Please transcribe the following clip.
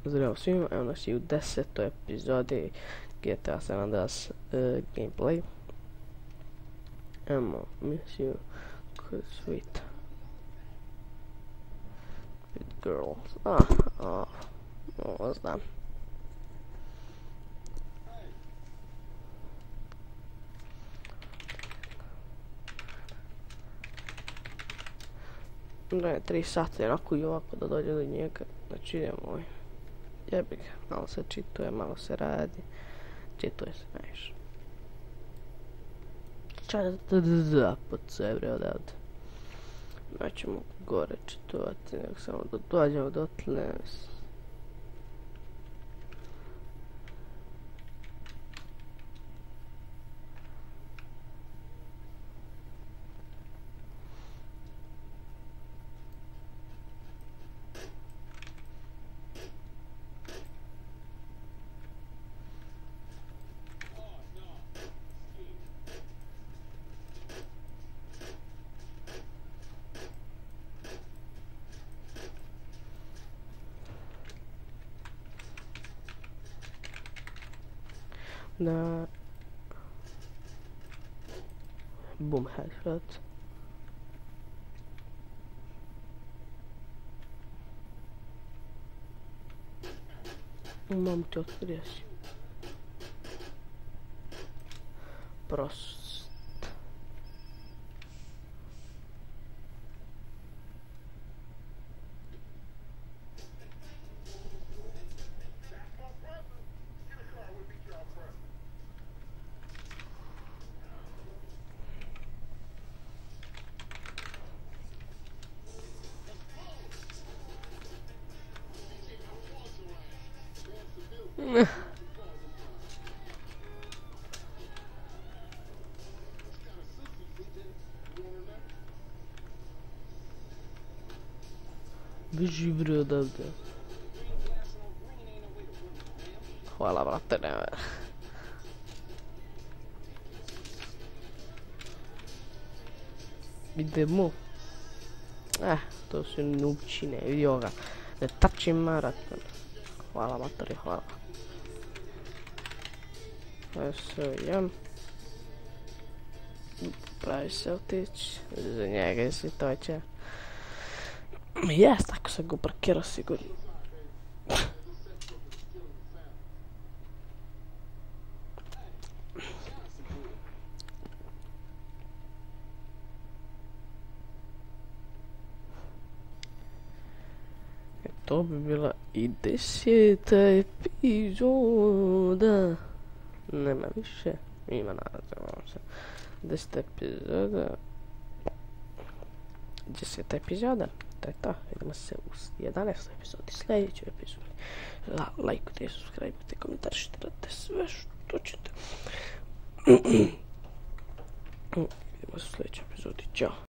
Zdravo svima, evo nas i u 10. epizodi GTA San Andreas gameplay. Imamo misiju kod Sweet With Girls. Ovo znam. Ne, 3 sata onako i ovako da dođe do njega. Znači idemo jebi ga, malo se čituje, malo se radi. Čituje se najviše. Pod sve bre odavde. Nećemo gore čitovati, nego samo da dođemo do tle. Da... Boom, headshot. Mam ti otvorio si. Prost. Beži bre odavde. Hvala brate, nema. Idemo. To su nupčine, vidio ga. Ne tačim maraton. Hvala matori, hvala. Jem. Pravi se otići. Za njega je si to će. Jes, tako sam ga parkirao sigurno. To bi bila i 10. epizoda. Nema više. Ima naravno se. 10. epizoda. 10. epizoda. To je to. Idemo se u 11. epizodi. Sljedećoj epizodi. Lajkujte, subscribe-ujte, komentarišite sve što ćete. Idemo se u sljedećoj epizodi. Ćao.